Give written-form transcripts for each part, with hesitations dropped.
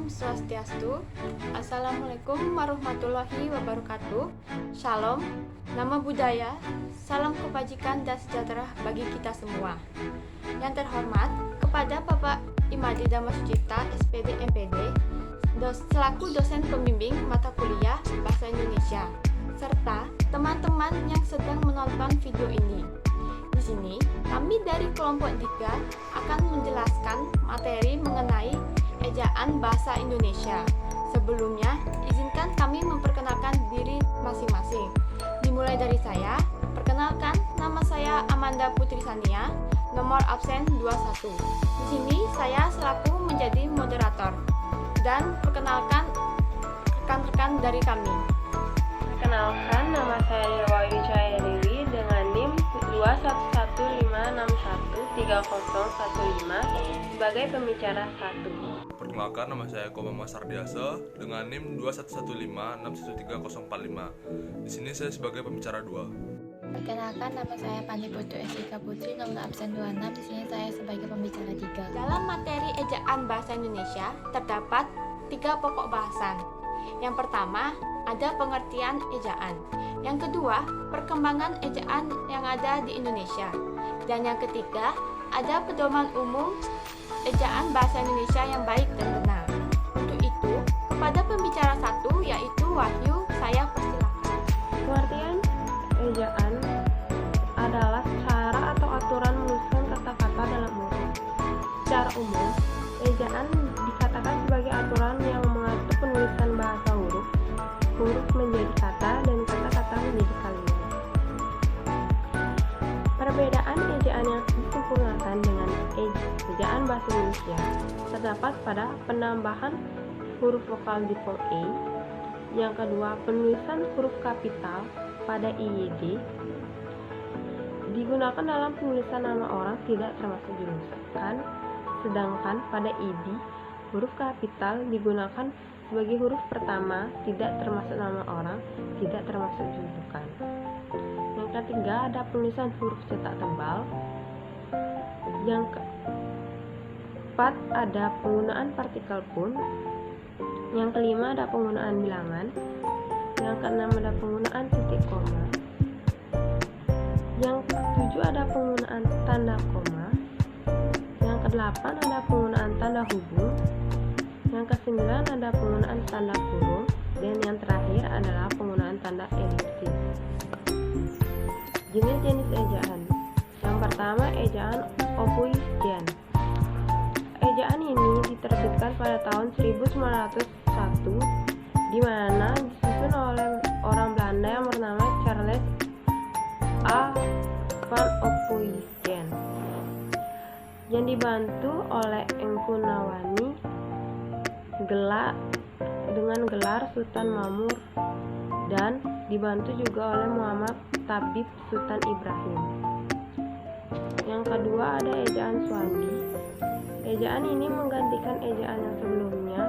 Swastiastu. Assalamualaikum warahmatullahi wabarakatuh. Shalom, nama budaya, salam kebajikan dan sejahtera bagi kita semua. Yang terhormat kepada Bapak Imadi Dhamma Sucipta, SPD MPD, selaku dosen pembimbing mata kuliah Bahasa Indonesia, serta teman-teman yang sedang menonton video ini. Di sini, kami dari kelompok 3 akan menjelaskan materi mengenai ejaan bahasa Indonesia. Sebelumnya, izinkan kami memperkenalkan diri masing-masing. Dimulai dari saya, perkenalkan, nama saya Amanda Putri Sania, nomor absen 21. Di sini saya selaku menjadi moderator. Dan perkenalkan rekan-rekan dari kami. Perkenalkan, nama saya Nirwayu Cahaya Dewi dengan NIM 21156130015 sebagai pembicara 1. Perkenalkan, nama saya Komama Sardiasa dengan NIM 21156130045. Di sini saya sebagai pembicara 2. Perkenalkan, nama saya Pani Putu Esika Putri, nomor absen 26. Di sini saya sebagai pembicara 3. Dalam materi ejaan bahasa Indonesia terdapat 3 pokok bahasan. Yang pertama, ada pengertian ejaan. Yang kedua, perkembangan ejaan yang ada di Indonesia. Dan yang ketiga, ada pedoman umum ejaan bahasa Indonesia yang baik dan benar. Untuk itu, kepada pembicara 1 yaitu Wahyu, saya persilakan. Pengertian ejaan adalah cara atau aturan menuliskan kata-kata dalam huruf. Secara umum, ejaan dikatakan sebagai aturan yang mengatur penulisan bahasa huruf menjadi kata dan kata-kata menjadi kalimat. Perbedaan ejaan yang disempurnakan dengan ejaan bahasa Indonesia terdapat pada penambahan huruf vokal di form E. Yang kedua, penulisan huruf kapital pada IYD digunakan dalam penulisan nama orang tidak termasuk julukan, sedangkan pada ID huruf kapital digunakan sebagai huruf pertama tidak termasuk nama orang, tidak termasuk julukan. Yang ketiga, ada penulisan huruf cetak tebal. Yang keempat, ada penggunaan partikel pun. Yang kelima, ada penggunaan bilangan. Yang keenam, ada penggunaan titik koma. Yang ketujuh, ada penggunaan tanda koma. Yang kedelapan, ada penggunaan tanda hubung. Yang kesembilan, ada penggunaan tanda kurung. Dan yang terakhir adalah penggunaan tanda elipsis. Jenis-jenis ejaan. Yang pertama, ejaan Ophuijsen. Ejaan ini diterbitkan pada tahun 1901 di mana disusun oleh orang Belanda yang bernama Charles A. van Ophuijsen yang dibantu oleh Engku Nawani dengan gelar Sultan Mamur dan dibantu juga oleh Muhammad Tabib Sultan Ibrahim. Yang kedua, ada ejaan Swandi. Ejaan ini menggantikan ejaan yang sebelumnya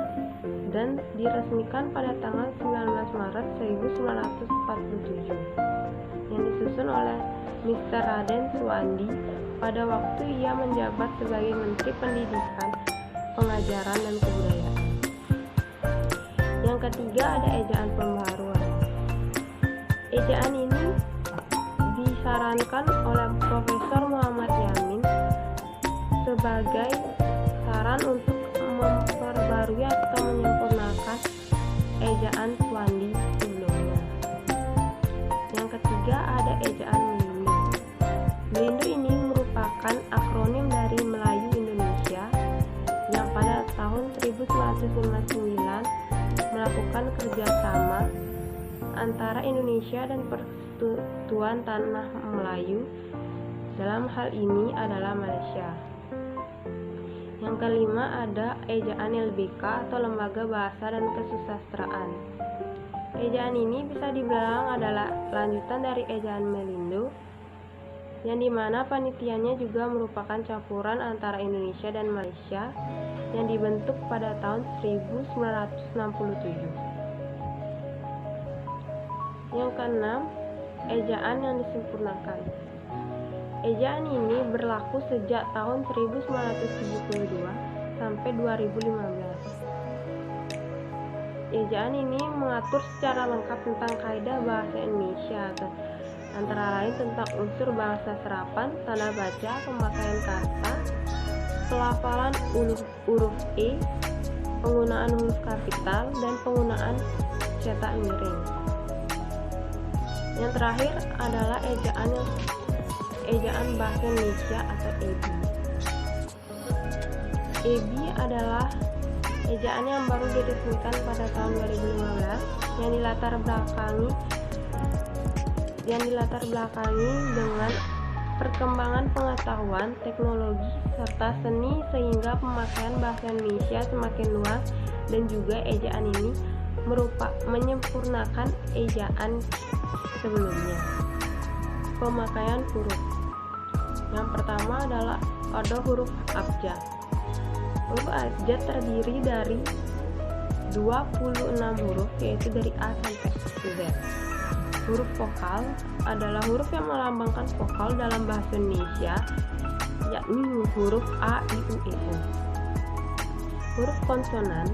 dan diresmikan pada tanggal 19 Maret 1947 yang disusun oleh Mr. Raden Swandi pada waktu ia menjabat sebagai Menteri Pendidikan, Pengajaran dan Kebudayaan. Yang ketiga, ada ejaan pembaharuan. Ejaan ini disarankan oleh Profesor Muhammad Yamin sebagai saran untuk memperbarui atau menyempurnakan ejaan Swandi sebelumnya. Yang ketiga, ada ejaan Melindu. Melindu ini merupakan akronim dari Melayu Indonesia yang pada tahun 1959 melakukan kerjasama antara Indonesia dan Persekutuan Tanah Melayu, dalam hal ini adalah Malaysia. Yang kelima, ada ejaan LBK atau Lembaga Bahasa dan Kesusastraan. Ejaan ini bisa dibilang adalah lanjutan dari ejaan Melindu, yang dimana panitianya juga merupakan campuran antara Indonesia dan Malaysia yang dibentuk pada tahun 1967. Yang keenam, ejaan yang disempurnakan. Ejaan ini berlaku sejak tahun 1972 sampai 2015. Ejaan ini mengatur secara lengkap tentang kaidah bahasa Indonesia, antara lain tentang unsur bahasa serapan, tanda baca, pemakaian kata, pelafalan huruf E, penggunaan huruf kapital, dan penggunaan cetak miring. Yang terakhir adalah ejaan bahasa Indonesia atau EBI. EBI adalah ejaan yang baru diresmikan pada tahun 2015 yang dilatar belakangi dengan perkembangan pengetahuan, teknologi, serta seni sehingga pemakaian bahasa Indonesia semakin luas, dan juga ejaan ini menyempurnakan ejaan sebelumnya. Pemakaian huruf. Yang pertama adalah ada huruf abjad. Huruf abjad terdiri dari 26 huruf, yaitu dari A sampai Z. Huruf vokal adalah huruf yang melambangkan vokal dalam bahasa Indonesia, yakni huruf A, I, U, E, O. Huruf konsonan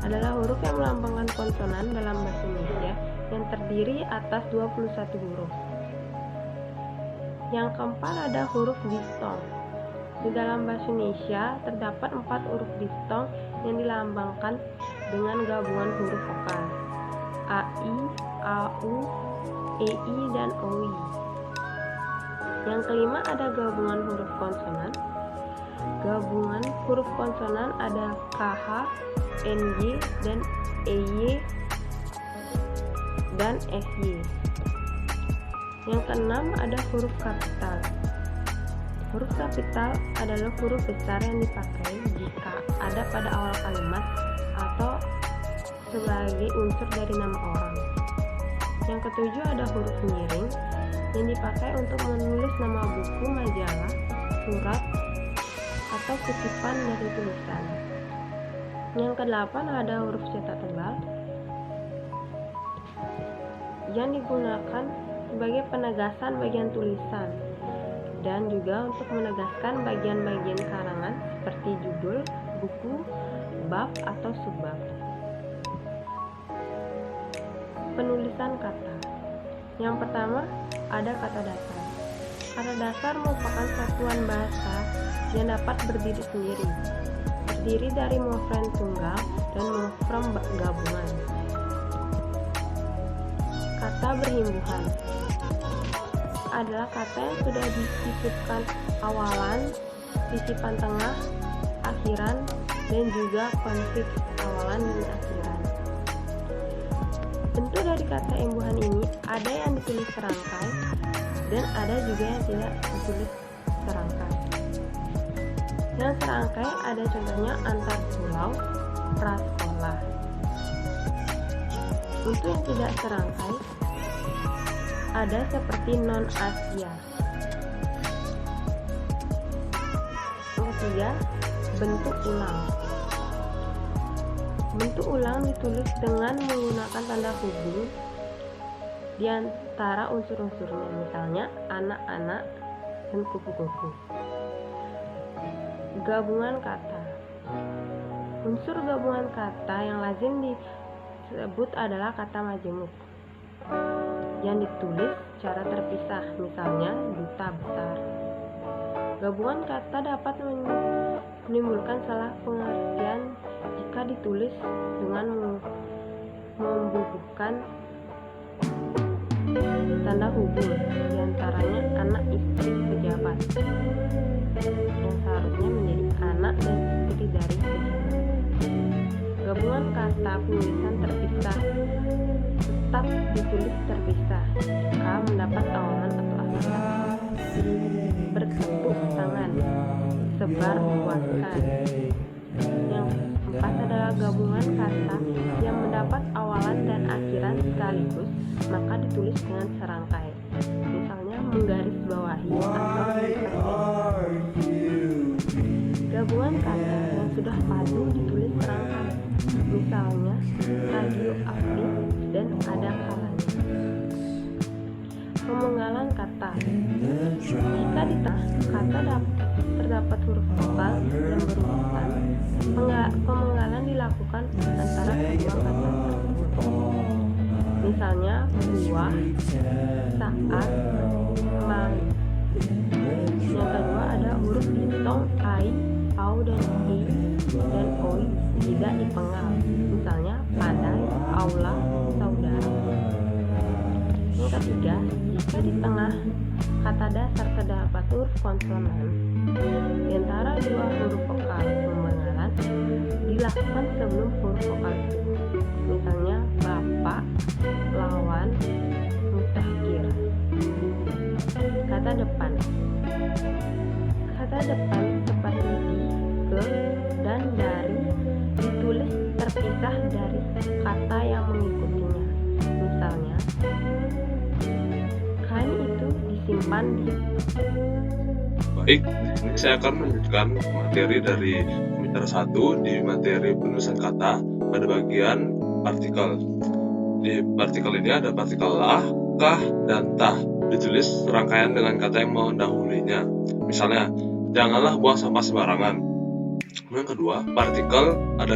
adalah huruf yang melambangkan konsonan dalam bahasa Indonesia yang terdiri atas 21 huruf. Yang keempat ada huruf diftong. Di dalam bahasa Indonesia terdapat 4 huruf diftong yang dilambangkan dengan gabungan huruf vokal AI, AU, EI, dan OI. Yang kelima ada gabungan huruf konsonan. Gabungan huruf konsonan ada KH, NY, dan EY, dan SY. Yang keenam ada huruf kapital. Huruf kapital adalah huruf besar yang dipakai jika ada pada awal kalimat atau sebagai unsur dari nama orang. Yang ketujuh ada huruf miring yang dipakai untuk menulis nama buku, majalah, surat, atau kutipan dari tulisan. Yang kedelapan ada huruf cetak tebal yang digunakan sebagai penegasan bagian tulisan dan juga untuk menegaskan bagian-bagian karangan seperti judul, buku, bab, atau subbab. Penulisan kata. Yang pertama ada kata dasar. Kata dasar merupakan satuan bahasa yang dapat berdiri sendiri, terdiri dari morfem tunggal dan morfem gabungan. Kata berhimpunan adalah kata yang sudah disisipkan awalan, sisipan tengah, akhiran, dan juga konfiks awalan dan akhiran. Bentuk dari kata imbuhan ini ada yang ditulis serangkai dan ada juga yang tidak ditulis serangkai. Yang serangkai ada contohnya antar pulau, prasekolah. Untuk yang tidak serangkai ada seperti non Asia. Yang ketiga, bentuk ulang. Bentuk ulang ditulis dengan menggunakan tanda hubung di antara unsur-unsurnya, misalnya anak-anak dan kupu-kupu. Gabungan kata. Unsur gabungan kata yang lazim disebut adalah kata majemuk yang ditulis secara terpisah, misalnya duta besar. Gabungan kata dapat menimbulkan salah pengertian jika ditulis dengan membubuhkan tanda hubung, diantaranya anak istri pejabat yang seharusnya menjadi anak dan istri dari pejabat. Gabungan kata penulisan terpisah tetap ditulis terpisah jika mendapat awalan atau akhiran. Bertepuk tangan, sebar luaskan. Yang keempat adalah gabungan kata yang mendapat awalan dan akhiran sekaligus, maka ditulis dengan serangkai, misalnya menggarisbawahi atau gabungan kata yang sudah padu ditulis serangkai, misalnya radioaktif dan ada kalanya. Pemenggalan kata. Jika di tengah kata terdapat huruf vokal yang berurutan, pemenggalan dilakukan antara kedua kata. Misalnya buah, saat, man. Yang kedua ada huruf diptong ai, au dan i dan oi tidak dipenggal. Misalnya pandai, aula, saudara. Yang ketiga, jika di tengah kata dasar terdapat huruf konsonan, di antara dua huruf vokal pembengalan dilakukan sebelum huruf vokal itu. Misalnya bapak, lawan, mutakhir. Kata depan. Kata depan seperti di, ke, dan dari ditulis terpisah dari kata yang mengikutinya. Misalnya, kain itu disimpan di. Baik, di sini saya akan melanjutkan materi dari semester 1 di materi penulisan kata pada bagian partikel. Di partikel ini ada partikel lah, kah, dan tah. Ditulis rangkaian dengan kata yang mendahulunya. Misalnya, janganlah buang sampah sembarangan. Yang kedua, partikel ada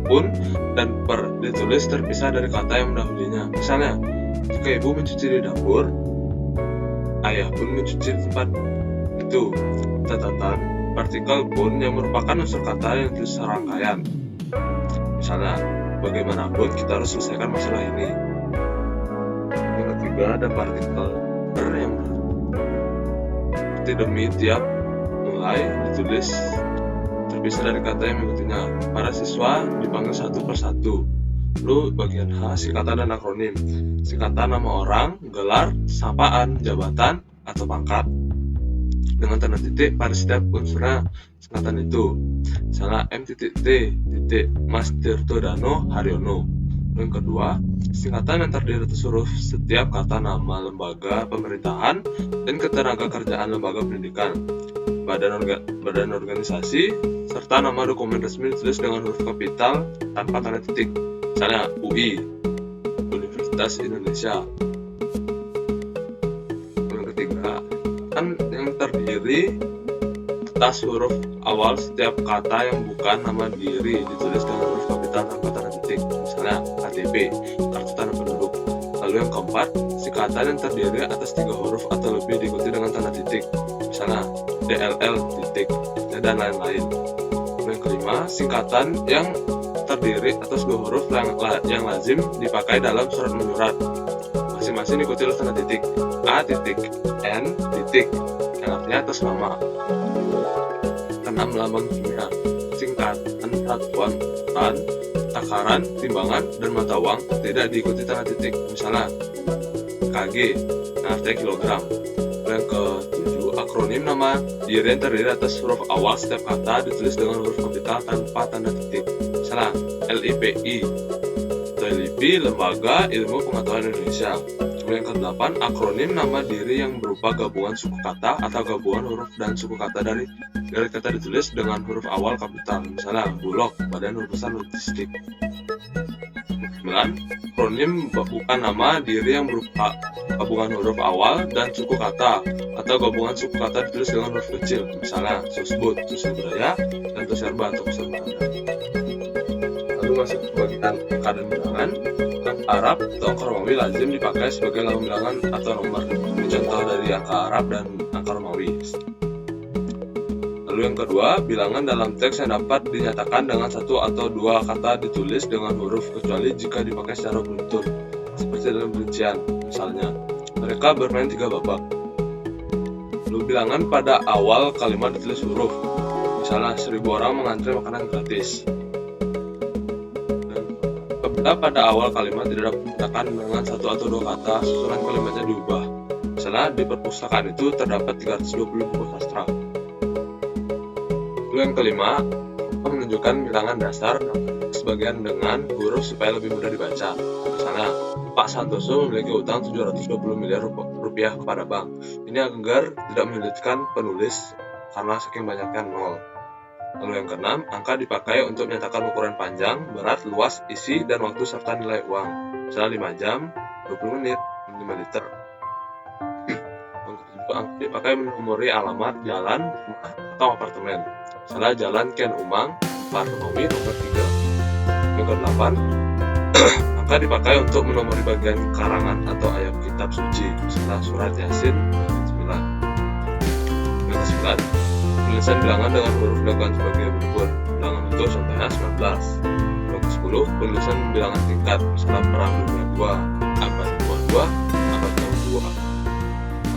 pun dan per ditulis terpisah dari kata yang mendahulunya. Misalnya, jika ibu mencuci di dapur, ayah pun mencuci di tempat itu. Catatan, partikel pun yang merupakan unsur kata yang ditulis rangkaian. Misalnya, bagaimanapun kita harus selesaikan masalah ini. Yang ketiga ada partikel per yang demi tiap mulai ditulis terpisah dari kata yang mengikutinya. Para siswa dipanggil satu persatu. Lalu bagian H, singkatan dan akronim. Singkatan nama orang, gelar, sapaan, jabatan, atau pangkat dengan tanda titik pada setiap unsurnya singkatan itu. Misalnya M.T. Mas Tirto Dano Haryono. Yang kedua, singkatan yang terdiri atas huruf setiap kata nama lembaga pemerintahan dan ketenagakerjaan lembaga pendidikan, badan organisasi, serta nama dokumen resmi ditulis dengan huruf kapital tanpa tanda titik. Misalnya UI, Universitas Indonesia. Yang ketiga, kan yang terdiri atas huruf awal setiap kata yang bukan nama diri ditulis dengan huruf kapital tanpa tanda titik. Misalnya KTP, kartu tanda penduduk. Lalu yang keempat, singkatan yang terdiri atas 3 huruf atau lebih diikuti dengan tanda titik. Misalnya DLL titik dan lain-lain. Yang kelima, singkatan yang terdiri atas 2 huruf yang lazim dipakai dalam surat menyurat. Masing-masing diikuti oleh tanda titik. A titik, N titik, yang artinya atas nama. Keenam, lambang kimia. Singkatan satuan tan, takaran, timbangan, dan mata uang tidak diikuti tanda titik. Misalnya KG, yang artinya kilogram. Yang ketujuh, akronim nama diri yang terdiri atas huruf awal setiap kata ditulis dengan huruf kapital tanpa tanda titik. Misalnya LIPI, LIP, Lembaga Ilmu Pengetahuan Indonesia. Yang ke-8, akronim nama diri yang berupa gabungan suku kata atau gabungan huruf dan suku kata dari kata ditulis dengan huruf awal kapital. Misalnya Bulog, Badan Urusan Logistik. 9, akronim bukan nama diri yang berupa gabungan huruf awal dan suku kata atau gabungan suku kata ditulis dengan huruf kecil. Misalnya Susbud, Sosial Budaya, dan Toserba atau Pusat Belanda. Lalu masuk ke bagian angka dan bilangan. Arab atau angka Romawi lazim dipakai sebagai lambang bilangan atau nomor. Ini contoh dari angka Arab dan angka Romawi. Lalu yang kedua, bilangan dalam teks yang dapat dinyatakan dengan 1 atau 2 kata ditulis dengan huruf kecuali jika dipakai secara beruntun, seperti dalam rincian. Misalnya, mereka bermain 3 babak. Lalu bilangan pada awal kalimat ditulis huruf. Misalnya 1000 orang mengantre makanan gratis. Pada awal kalimat tidak dapat dinyatakan dengan 1 atau 2 kata, susunan kalimatnya diubah. Misalnya di perpustakaan itu terdapat 320 buku sastra. Lalu yang kelima, menunjukkan bilangan dasar sebagian dengan huruf supaya lebih mudah dibaca. Misalnya, Pak Santoso memiliki utang 720 miliar rupiah kepada bank. Ini agar tidak menyulitkan penulis karena saking banyaknya nol. Lalu yang keenam, angka dipakai untuk menyatakan ukuran panjang, berat, luas, isi, dan waktu serta nilai uang. Misalnya 5 jam, 20 menit, 5 liter. Yang ketujuh, angka dipakai menomori alamat, jalan, rumah, atau apartemen. Misalnya Jalan Ken Umang, Pak Romawi, nomor 3. Yang ke-8, Angka dipakai untuk menomori bagian karangan atau ayat kitab suci, misalnya surat Yasin bagian 9. Yang ke-9, penulisan bilangan dengan huruf dilakukan sebagai berikut. Bilangan utuh contohnya 19. Yang ke-10, penulisan bilangan tingkat, misalnya Perang Dunia II, abad 22, abad 62.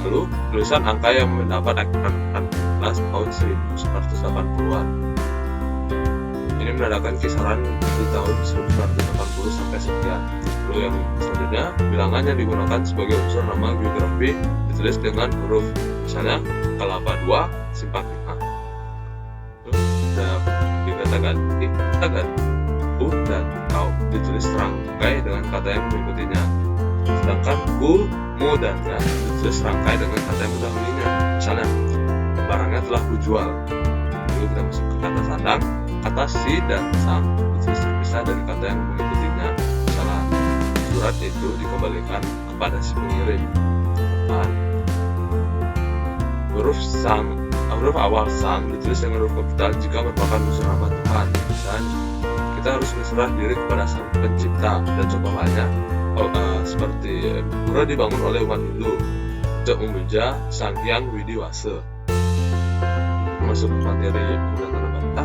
Lalu, tulisan angka yang mendapat akhiran 14 tahun 1980-an. Ini menandakan kisaran di tahun 1980 sampai sekian. Lalu yang selanjutnya, bilangan yang digunakan sebagai unsur nama geografi ditulis dengan huruf, misalnya Kelapa 2, Simpang 5. Dan dikatakan tagan, U dan Kau ditulis serangkai dengan kata yang mengikutinya. Sedangkan Ku, Mu, dan Ya ditulis serangkai dengan kata yang mendahulunya. Misalnya, barangnya telah kujual. Lalu kita masuk ke kata sandang. Kata si dan sang ditulis terpisah dari kata yang mengikutinya. Misalnya, surat itu dikembalikan kepada si pengirim. Huruf awal sang ditulis dengan huruf kapital jika merupakan unsur nama Tuhan. Dan kita harus berserah diri kepada Sang Pencipta. Dan contoh lainnya seperti pura dibangun oleh umat Hindu untuk memuja Sang Hyang Widiwasa. Masuk ke materi penggunaan tanda baca.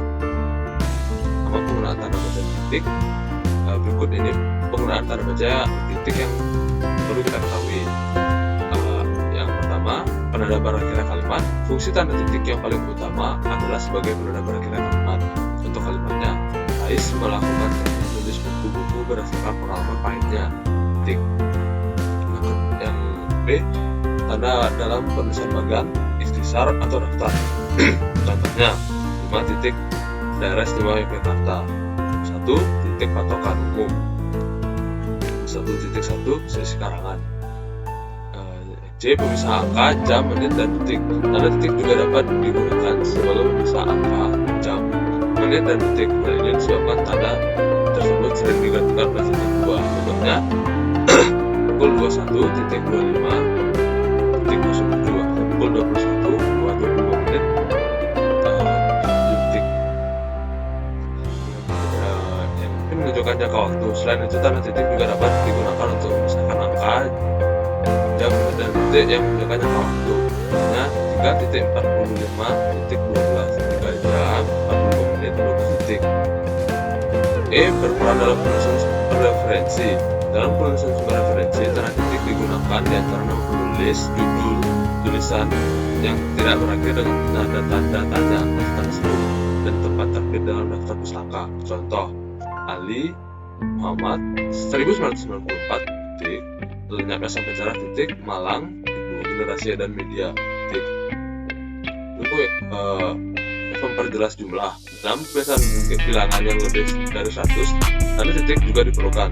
Sama penggunaan tanda baca titik. Berikut ini penggunaan tanda baca titik yang perlu kita ketahui. Yang pertama, penanda berakhir kalimat. Fungsi tanda titik yang paling utama adalah sebagai penanda berakhir kalimat. Untuk kalimatnya, Ais melakukan teknik menulis buku-buku berdasarkan pengalaman pahitnya. Titik. Yang B, tanda dalam penulisan bagan, ikhtisar atau daftar. Contohnya, 5 titik daerah istimewa Yogyakarta, 1 titik patokan umum, 1.1 selisih karangan. C, pemisah angka, jam, menit, dan detik. Tanda titik juga dapat digunakan sebelum memisah angka, jam, menit, dan detik. Hal ini disebabkan tanda tersebut sering digantungkan pada titik 2. Contohnya, pukul 21.25.07 atau pukul 21.25 menit detik. Yang menunjukkan jangka waktu. Selain itu, tanda titik juga dapat digunakan untuk memisahkan angka, jam, dan detik yang menunjukkan jangka waktu. Misalnya 3.45.12, 3 jam 45 menit 12 detik. E, berperan dalam penulisan sumber referensi. Dalam penulisan sumber referensi, tanda titik digunakan di antara nama penulis, judul, tulisan yang tidak berakhir dengan nada tanda tanya tersebut, dan tempat terbit dalam daftar pustaka. Contoh, Ali Muhammad 1994 titik, lenyapnya sampai cara titik, Malang, Ibu Generasi dan Media titik. Lalu memperjelas jumlah. Dalam kebiasaan bilangan yang lebih dari 100, tanda titik juga diperlukan.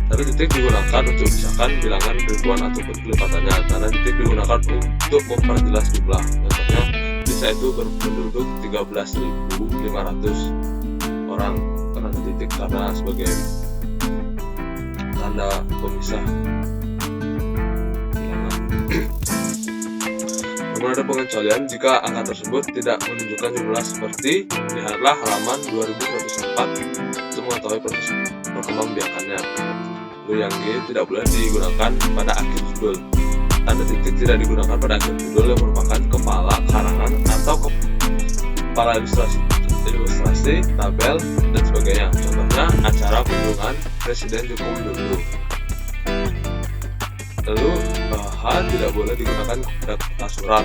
Tanda titik digunakan untuk misalkan bilangan ribuan ataupun kelipatannya. Tanda titik digunakan untuk memperjelas jumlah. Contohnya, desa itu berpenduduk 13.500 orang. Tanda titik karena sebagai tanda pemisah bilangan. Namun ada pengecualian jika angka tersebut tidak menunjukkan jumlah seperti lihatlah halaman 2104 untuk mengetahui proses perkembangbiakannya. Lalu yang G, tidak boleh digunakan pada akhir judul. Tanda titik tidak digunakan pada akhir judul yang merupakan kepala karangan atau kepala ilustrasi, tabel, dan sebagainya. Contohnya acara kunjungan Presiden Joko Widodo. Lalu H, tidak boleh digunakan pada kepala surat.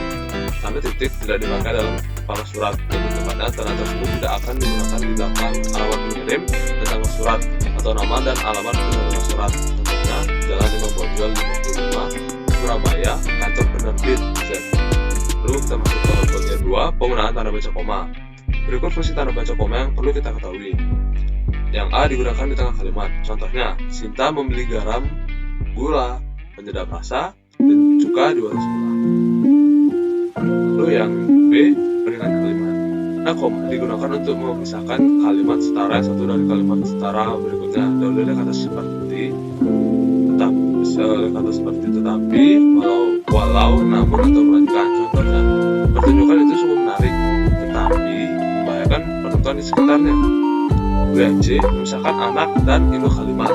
Tanda titik tidak dipakai dalam kepala surat. Lebih tepatnya, tanda tersebut tidak akan digunakan di belakang alamat pengirim dan tanggal surat atau nama dan alamat penerima surat. Contohnya, Jalan Imam Bonjol 55, Surabaya, kantor penerbit Z. Lalu kita masuk ke bagian 2, penggunaan tanda baca koma. Berikut fungsi tanda baca koma yang perlu kita ketahui. Yang A digunakan di tengah kalimat. Contohnya, Sinta membeli garam, gula, penyedap rasa, dan cuka di warung sebelah. Lalu yang B, peringan kalimat. Nah, koma digunakan untuk memisahkan kalimat setara yang satu dari kalimat setara berikutnya. Dahulu kata seperti tetapi, walau, namun, atau melainkan. Contohnya, pertunjukan itu sungguh menarik, tetapi membahayakan penonton di sekitarnya. B, C, memisahkan anak dan induk kalimat.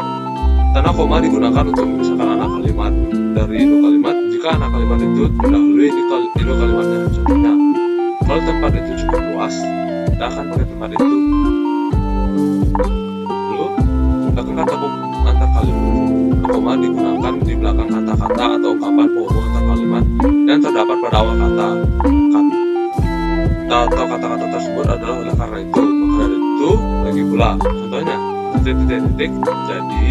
Tanda koma digunakan untuk memisahkan anak kalimat dari induk kalimat jika anak kalimat itu mendahului induk kalimatnya. Contohnya, kalau tempat itu cukup luas, kita akan pakai tempat itu. Lalu, belakang kata antar kalimat. Koma digunakan di belakang kata-kata atau ungkapan penghubung antar kalimat yang terdapat pada awal kata atau kata-kata tersebut adalah oleh karena itu, maka dari itu lagi pula. Contohnya, titik-titik, jadi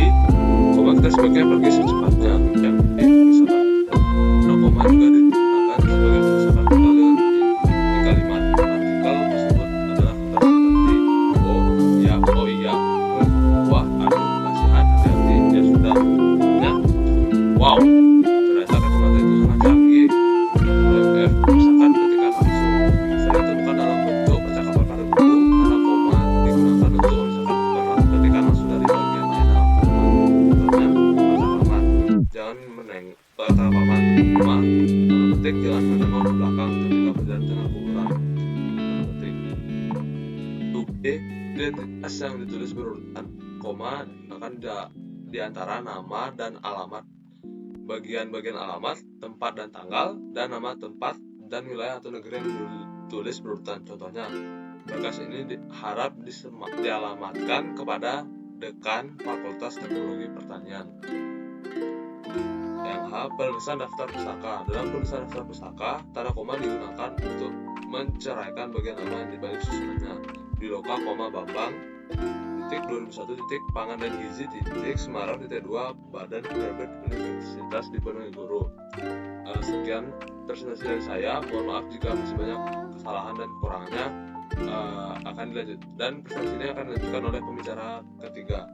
koma kita sebaiknya pergi secepatnya. Yang misalkan, nah, koma juga digunakan sebagai pemisahkan kata dengan di kalimat. Artikel tersebut adalah kata seperti oh iya, wah, aduh, kasihan, hati-hati, ya sudah. Ya, wow, ternyata kata-kata itu sangat canggih. Misalkan ketika langsung sering ditemukan dalam bentuk percakapan pada buku, tanda koma digunakan untuk memisahkan ketika langsung dari bagian lain dalam kalimat. Contohnya, kata paman, jangan menengok kata paman, ma, tanda petik, jangan menengok ke belakang ketika berjalan dengan kuburan, tanda petik. Untuk identitas yang ditulis berurutan, koma digunakan di antara nama dan alamat, bagian-bagian alamat, tempat dan tanggal, dan nama tempat dan wilayah atau negeri yang ditulis berurutan. Contohnya, berkas ini harap dialamatkan kepada Dekan Fakultas Teknologi Pertanian. Yang H, penulisan daftar pustaka. Dalam penulisan daftar pustaka, tanda koma digunakan untuk menceraikan bagian nama yang dibalik susunannya. Di loka, koma, Bambang, titik 2001 titik pangan dan gizi titik Semarang titik 2 Badan Penerbit Universitas dipenuhi guru. Sekian presentasi dari saya. Mohon maaf jika masih banyak kesalahan dan kekurangannya. Akan dilanjut dan presentasi ini akan dilanjutkan oleh pembicara ketiga.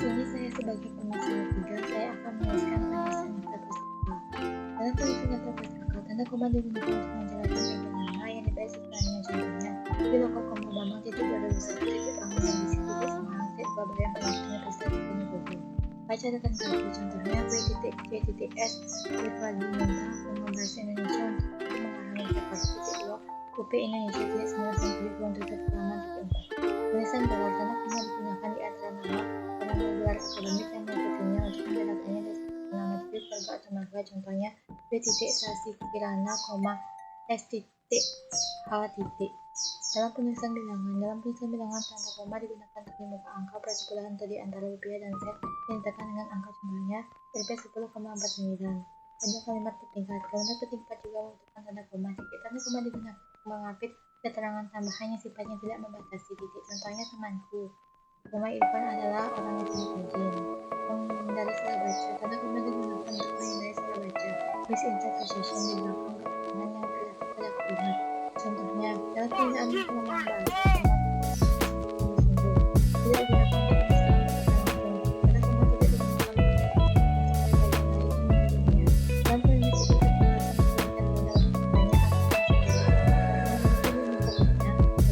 Kini saya sebagai pembicara ketiga, saya akan menuliskan penulisan daftar pustaka. Dalam penulisan daftar pustaka, tanda koma digunakan untuk menjelaskan bagian nama yang dibalik setelahnya. Contohnya, di loka, koma, Bambang titik 2001 titik pangan dan gizi titik Semarang titik 2 Badan Penerbit Universitas dipenuhi guru. Baca catatan kaki, contohnya V.C.S Rifadi minta bahasa Indonesia untuk mengarahkan cepat titik 2 UP Indonesia titik 9 bulan tutup halaman titik 4. Tulisan gelar, tanda koma digunakan di antara nama dan gelar akademik yang mengikutinya untuk membedakannya dari nama titik verba atau marga. Contohnya V.Sasi Kirana, S titik H titik. Dalam penulisan bilangan, tanda koma digunakan untuk membuka angka persepuluhan atau di antara rupiah dan sen yang ditekan dengan angka. Contohnya Rp10,49. Pada kalimat bertingkat, kalimat bertingkat juga membutuhkan tanda koma. Titik tanda koma digunakan untuk mengapit keterangan tambahan yang sifatnya tidak membatasi titik. Contohnya, temanku Koma Irfan adalah orang yang sangat rajin. Menghindari salah baca, tanda koma digunakan untuk menghindari salah baca. Misinterpretation di belakang keterangan yang terdapat pada kalimat. Contohnya, dalam penggunaan pengembangan bahasa, tidak digunakan untuk menjelaskan tanda koma tidak digunakan untuk menjelaskan bagian lain yang menghubungnya. Dalam penulisan itu penjelasan diberikan pada banyak gunakan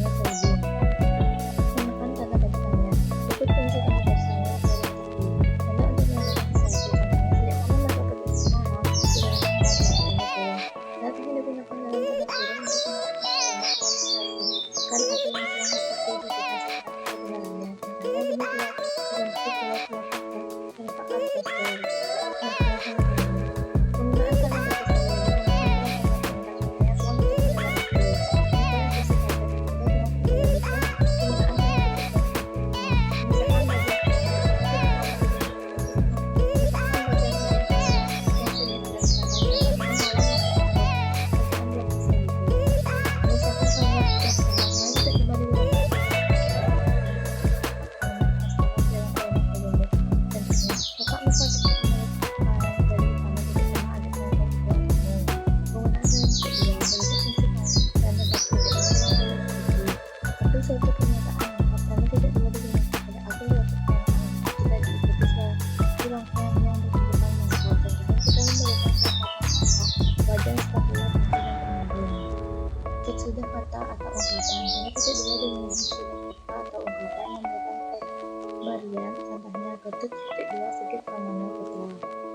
tanda bacanya. Berikut fungsi tanda bacanya pada tertulis. Tanda untuk menandakan sesuatu. Contohnya, sejak kapan maka petugas Semarang digunakan tanda kurung. Saat ini digunakan dalam tanda kurung untuk mengatakan kan atau yang seperti identifikasi kebenarannya. Contohnya, demi dilantik oleh pelaku tanpa atas dari penggunaan tanda baca saya dengan contohnya selama tidak ada itu suatu kenyataan lengkap karena tidak perlu digunakan pada aku suatu kenyataan jika diikuti serangkaian yang berkebutuhan lengkap. Contohnya, kita memberikan kata wajan spatula dan pengadil. Cek sudah kata atau ungkapan. Karena tidak dua dengan sudah kata atau ungkapan yang merupakan varian. Contohnya, Ketut titik 2 Sigit Pramana Putra.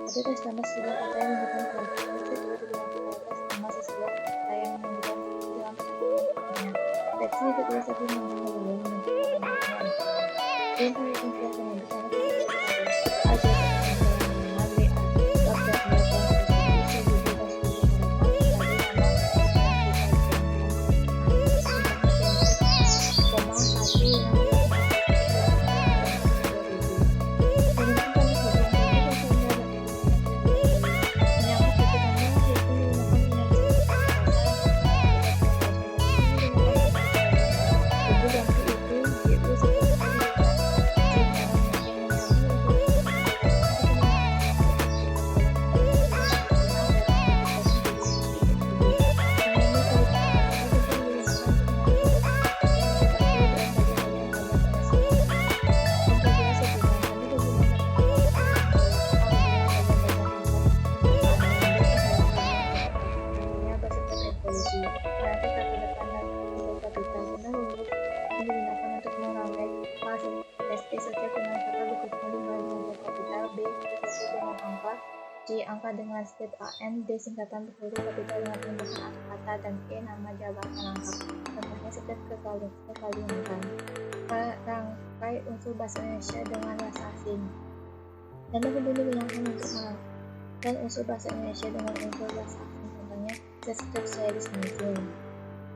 Ada tes nama sudah kata yang menunjukkan pelaku. Titik 2 digunakan pada tes nama sesudah kata yang menunjukkan dalam satunya. Teksi titik 2 satu mengenai yang menunjukkan nama. Belum penelitian pihak penyebut tanda petik aja dengan WA bab dan bisa dibebas C. Angka dengan step AN, D. Singkatan berhuruf kapital dengan penambahan kata, dan E. Nama jabatan lengkap. Contohnya step kekalian. Rangkai unsur bahasa Indonesia dengan bahasa asing. Tanda pembunuh digunakan untuk melakukan unsur bahasa Indonesia dengan unsur bahasa asing. Contohnya step series mesin.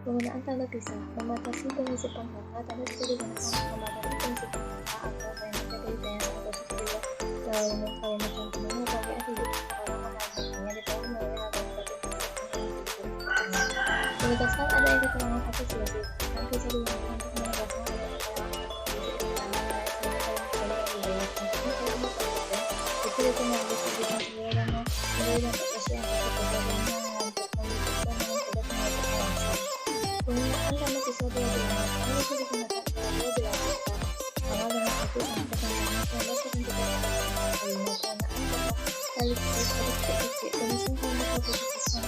Penggunaan tanda pisah membatasi pengisipan kata. Tanda bisa digunakan untuk membatasi pengisipan kata atau kalimat dari tanya atau sesuatu kalimat yang sebelumnya bagi atribut orang hanya ditahu melalui hal menegaskan adanya keterangan asosiatif yang bisa digunakan untuk menegaskan adanya keterangan itu dengan disebutkan sebagai nama menjadi dampak sosial yang terjadi dengan mengancam dan tidak mengatur alasan. Penggunaan tanda pisah diagram ini bisa digunakan sebagai dilakukan sama dengan itu sampai dengan tanda penunjukan kalimat penggunaan kata sekaligus titik penyusun kalimat keputusan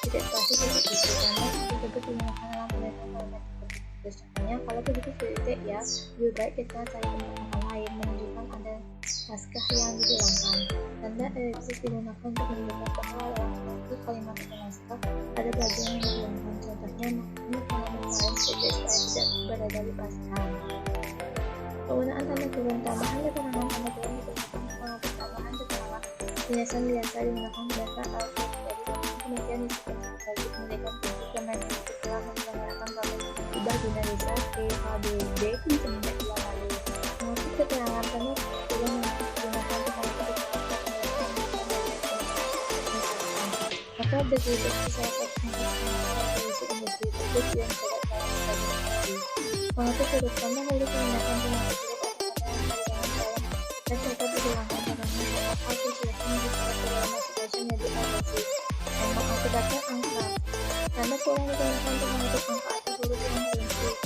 tidak spasi karena disebut digunakan dalam penelitian kalimat tertulis. Contohnya kalau begitu titik ya, lebih baik kita cari tempat lain menunjukkan ada naskah yang dihilangkan. Tanda elipsis digunakan untuk menunjukkan bahwa dalam suatu kalimat atau naskah ada bagian yang dihilangkan. Contohnya makna lain titik supaya tidak berada di pasal. Penggunaan tanda kurung tambahan keterangan tanda kurung digunakan untuk mengatur tambahan keterangan. Penjelasan biasa digunakan berdasarkan alat kemudian disebutkan sebagai pendidikan fisik dan matematik telah menggunakan proses ubah dinamika PHBB semenjak 2 kali. Mengatur keterangan tanda kurung yang digunakan untuk mengatur maka bergabung ke salah satu polisi industri tersebut yang tidak dalam organisasi. Mengatur sudut pandang harus menggunakan pengatur sudut atau kata yang dalam dan dapat dihilangkan padanya dalam asosiasi menjadi dalam asosiasi yang diawasi. Mengakibatkan angka. Tanda kurang digunakan untuk mengatur angka atau huruf yang prinsip.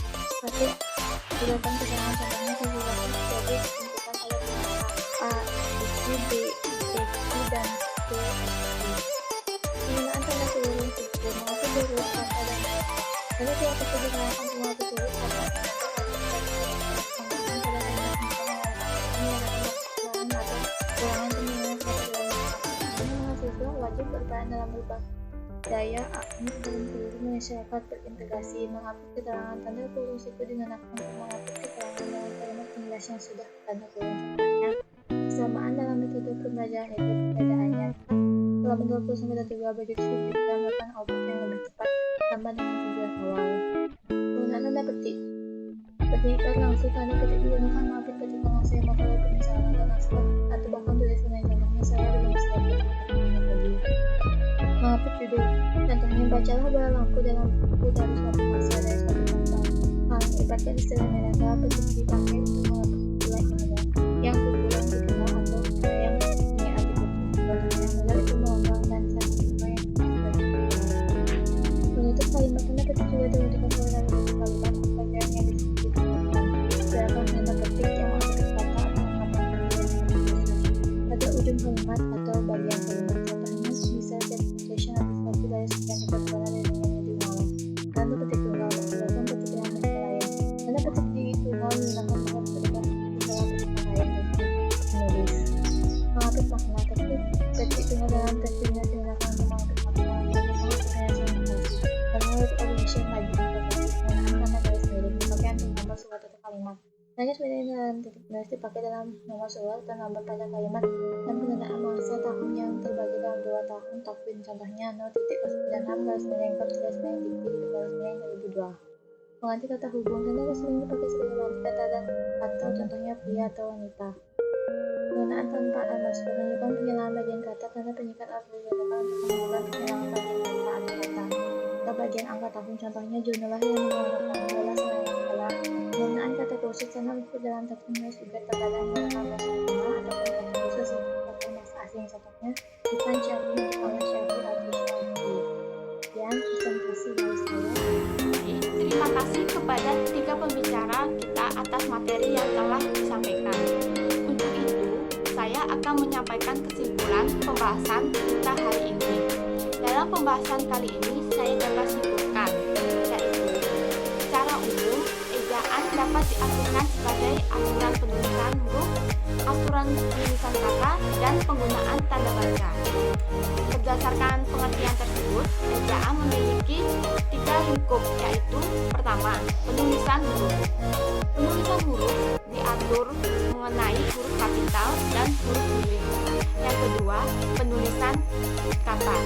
Satu, gunakan keterangan contohnya kejelaskan sebagai ditentukan oleh pengangka A, B, B, dan C. Penggunaan tanda kurung itu mengatur huruf kata dan kata. Tanda kurung tersebut digunakan untuk mengatur huruf kata dan kata wajib berperan dalam berbagai masyarakat berintegrasi. Mengatur keterangan tanda kurung itu digunakan untuk mengatur keterangan dalam kalimat penjelas yang sudah tanda kurung. Contohnya, kesamaan dalam metode pembelajaran itu perbedaannya selama 20-3 begitu juga melakukan output yang lebih cepat sama dengan tujuan awal. Penggunaan tanda petik petikan langsung tanda petik digunakan mengambil petikan langsung yang memulai pemisahan atau naskah atau bahkan tulisan yang contohnya saya belum siap mengambil judul. Contohnya bacalah bola lampu dalam buku dari suatu masa dari suatu masa. Hal yang ibaratkan istilah mereka petik dipakai untuk mengambil bulan yang kumpulan dikenal atau yang punya arti buku. Contohnya adalah itu melambang dan satu yang menutup kalimat tanda petik juga dibutuhkan sebagai kalimat bagian yang disebutkan dalam tanda petik yang mengatur kata atau ungkapan pada ujung kalimat atau bagian kalimat. Contohnya bisa jadi quotation atau sesuatu dari sekian kata dengan menuju malam. Tanda petik tunggal menggunakan petik yang lain. Tanda petik di tunggal menggunakan tanda petik dalam petik lain menulis. Mengatur makna petik tunggal dalam tekstilnya digunakan untuk mengatur makna yang mengatur organisasi. Menurut organisasi lagi berpetik menggunakan tanda garis miring dipakai untuk menambah suatu Hanya sebenarnya dalam titik menulis dipakai dalam nomor surat atau nomor pada kalimat dan penandaan masa tahun yang terbagi dalam 2 tahun takwin. Contohnya 0.096 garis miring garis miring dikti garis miring 2002. Mengganti kata hubung, tanda garis miring dipakai sebagai ganti kata dan atau contohnya pria atau wanita. Penggunaan tanpa almas menunjukkan penyelaan bagian kata, tanda penyikat atau digunakan untuk menunjukkan penyelaan bagian kata atau kata. Atau bagian angka tahun, contohnya Junulah yang menggunakan bola selayang bola. Penggunaan kata kursus tanda untuk dalam teks menulis juga terkadang menggunakan bahasa Jepang ataupun kata khusus atau bahasa asing, contohnya bukan Syafi oleh Syafi atau Syafi. Sekian presentasi dari saya. Terima kasih kepada 3 pembicara kita atas materi yang telah disampaikan. Untuk itu, saya akan menyampaikan kesimpulan pembahasan kita hari ini. Dalam pembahasan kali ini, saya dapat simpulkan, yaitu secara umum, ejaan dapat diartikan sebagai aturan penulisan huruf, aturan penulisan kata, dan penggunaan tanda baca. Berdasarkan pengertian tersebut, ejaan memiliki 3 lingkup, yaitu pertama, penulisan huruf. Penulisan huruf diatur mengenai huruf kapital dan huruf miring. Yang kedua, penulisan kata.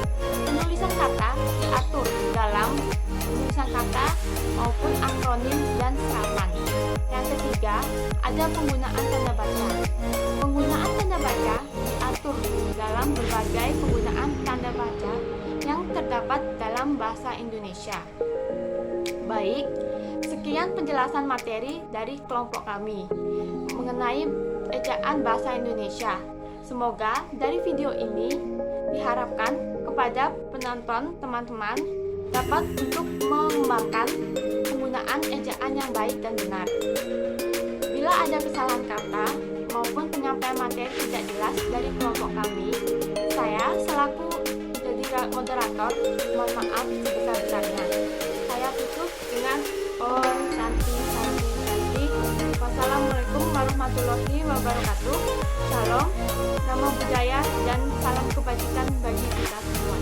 Penulisan kata diatur dalam penulisan kata maupun akronim dan serapan. Yang ketiga, ada penggunaan tanda baca. Penggunaan tanda baca diatur dalam berbagai penggunaan tanda baca yang terdapat dalam bahasa Indonesia. Baik, sekian penjelasan materi dari kelompok kami mengenai ejaan bahasa Indonesia. Semoga dari video ini diharapkan kepada penonton teman-teman dapat untuk mengembangkan penggunaan ejaan yang baik dan benar. Bila ada kesalahan kata maupun penyampaian materi tidak jelas dari kelompok kami, saya selaku jadi moderator mohon maaf sebesar-besarnya. Saya tutup dengan Om Santi Santi Santi. Wassalamualaikum warahmatullahi wabarakatuh. Shalom, nama budaya dan salam kebajikan bagi kita semua.